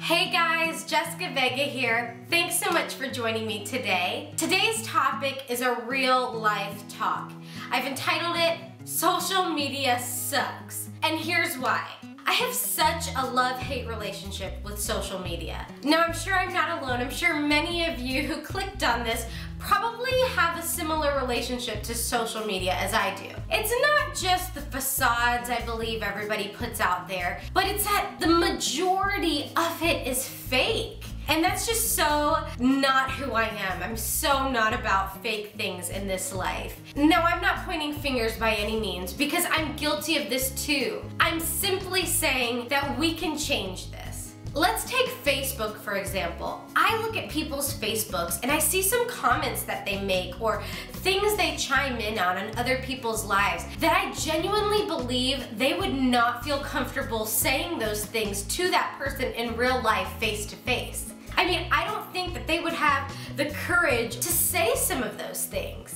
Hey guys, Jessica Vega here. Thanks so much for joining me today. Today's topic is a real life talk. I've entitled it, Social Media Sucks. And here's why. I have such a love-hate relationship with social media. Now I'm sure I'm not alone. I'm sure many of you who clicked on this probably have a similar relationship to social media as I do. It's not just the facades I believe everybody puts out there, but it's that the majority of it is fake. And that's just so not who I am. I'm so not about fake things in this life. Now, I'm not pointing fingers by any means because I'm guilty of this too. I'm simply saying that we can change this. Let's take Facebook for example. I look at people's Facebooks and I see some comments that they make or things they chime in on other people's lives that I genuinely believe they would not feel comfortable saying those things to that person in real life face to face. I mean, I don't think that they would have the courage to say some of those things.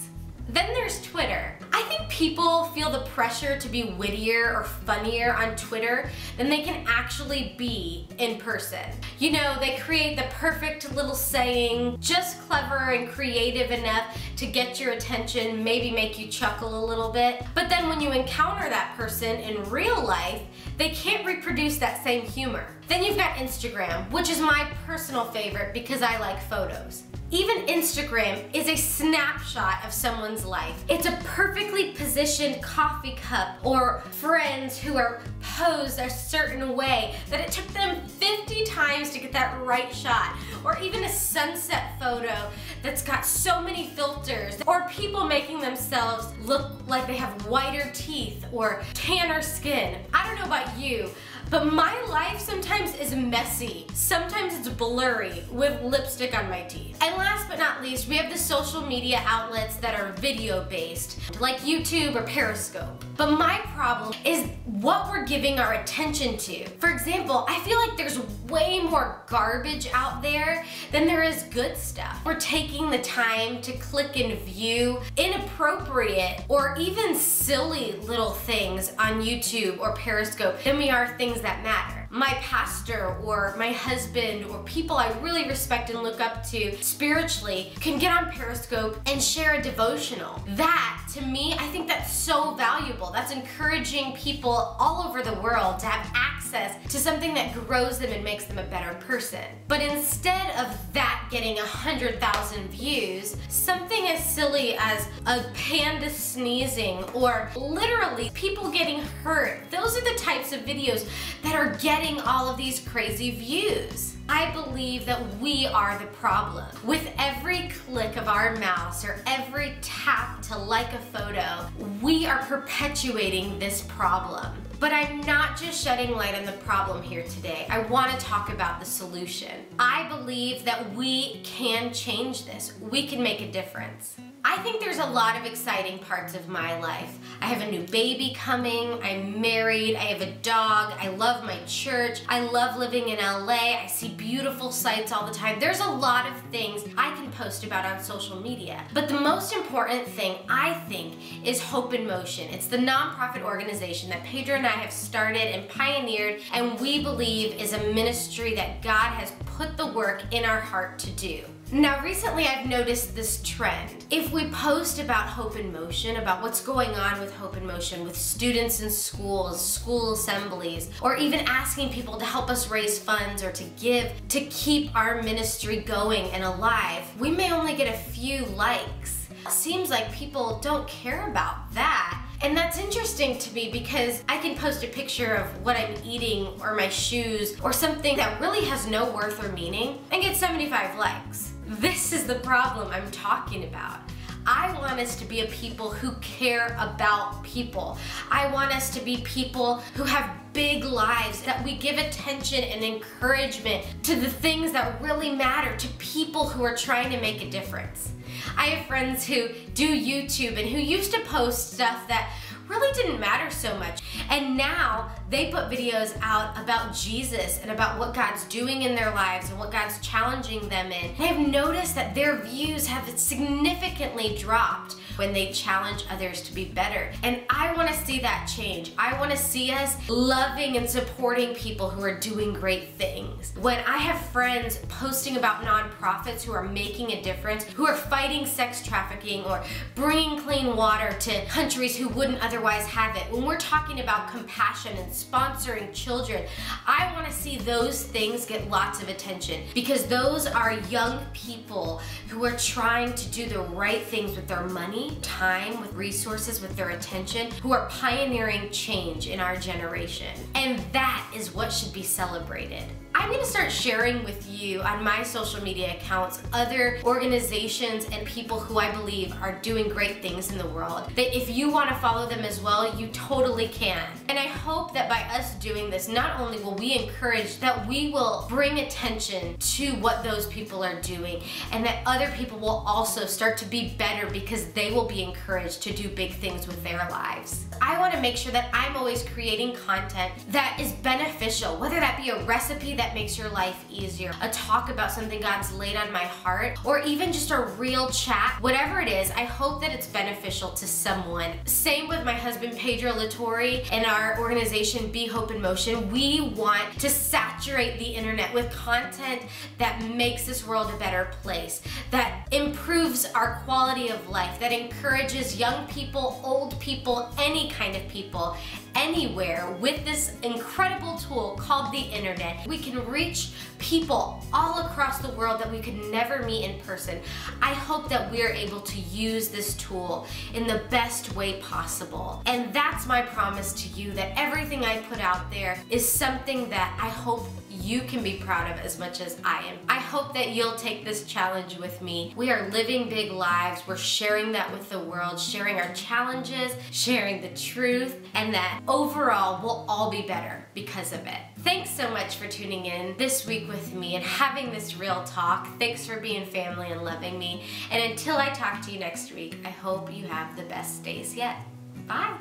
Then there's Twitter. I think people feel the pressure to be wittier or funnier on Twitter than they can actually be in person. You know, they create the perfect little saying, just clever and creative enough to get your attention, maybe make you chuckle a little bit. But then when you encounter that person in real life, they can't reproduce that same humor. Then you've got Instagram, which is my personal favorite because I like photos. Even Instagram is a snapshot of someone's life. It's a perfectly positioned coffee cup or friends who are posed a certain way that it took them 50 times to get that right shot. Or even a sunset photo that's got so many filters. Or people making themselves look like they have whiter teeth or tanner skin. I don't know about you, but my life sometimes is messy. Sometimes it's blurry with lipstick on my teeth. And last but not least, we have the social media outlets that are video based, like YouTube or Periscope. But my problem is what we're giving our attention to. For example, I feel like there's way more garbage out there than there is good stuff. We're taking the time to click and view inappropriate or even silly little things on YouTube or Periscope than we are things that matter. My pastor or my husband or people I really respect and look up to spiritually can get on Periscope and share a devotional. That, to me, I think that's so valuable. That's encouraging people all over the world to have access to something that grows them and makes them a better person. But instead of that getting 100,000 views, something as silly as a panda sneezing or literally people getting hurt, those are the types of videos that are getting all of these crazy views. I believe that we are the problem. With every click of our mouse or every tap to like a photo, we are perpetuating this problem. But I'm not just shedding light on the problem here today. I want to talk about the solution. I believe that we can change this. We can make a difference. I think there's a lot of exciting parts of my life. I have a new baby coming, I'm married, I have a dog, I love my church, I love living in LA, I see beautiful sights all the time. There's a lot of things I can post about on social media. But the most important thing, I think, is Hope in Motion. It's the nonprofit organization that Pedro and I have started and pioneered, and we believe is a ministry that God has put the work in our heart to do. Now recently I've noticed this trend. If we post about Hope in Motion, about what's going on with Hope in Motion with students in schools, school assemblies, or even asking people to help us raise funds or to give to keep our ministry going and alive, we may only get a few likes. It seems like people don't care about that. And that's interesting to me because I can post a picture of what I'm eating or my shoes or something that really has no worth or meaning and get 75 likes. This is the problem I'm talking about. I want us to be a people who care about people. I want us to be people who have big lives, that we give attention and encouragement to the things that really matter, to people who are trying to make a difference. I have friends who do YouTube and who used to post stuff that really didn't matter so much. And now They put videos out about Jesus and about what God's doing in their lives and what God's challenging them in. And I've noticed that their views have significantly dropped when they challenge others to be better. And I want to see that change. I want to see us loving and supporting people who are doing great things. When I have friends posting about nonprofits who are making a difference, who are fighting sex trafficking or bringing clean water to countries who wouldn't otherwise have it, when we're talking about compassion and sponsoring children, I want to see those things get lots of attention, because those are young people who are trying to do the right things with their money, time, with resources, with their attention, who are pioneering change in our generation. And that is what should be celebrated. I'm going to start sharing with you on my social media accounts other organizations and people who I believe are doing great things in the world. That if you want to follow them as well, you totally can. And I hope that by us doing this, not only will we encourage, that we will bring attention to what those people are doing, and that other people will also start to be better because they will be encouraged to do big things with their lives. I want to make sure that I'm always creating content that is beneficial, whether that be a recipe that makes your life easier, a talk about something God's laid on my heart, or even just a real chat. Whatever it is, I hope that it's beneficial to someone. Same with my husband Pedro Latore and our organization Be Hope in Motion. We want to saturate the internet with content that makes this world a better place, that improves our quality of life, that encourages young people, old people, any kind of people, anywhere. With this incredible tool called the internet, we can reach people all across the world that we could never meet in person. I hope that we are able to use this tool in the best way possible. And that's my promise to you, that everything I put out there is something that I hope you can be proud of as much as I am. I hope that you'll take this challenge with me. We are living big lives. We're sharing that with the world, sharing our challenges, sharing the truth, and that overall we'll all be better because of it. Thanks so much for tuning in this week with me and having this real talk. Thanks for being family and loving me. And until I talk to you next week, I hope you have the best days yet. Bye.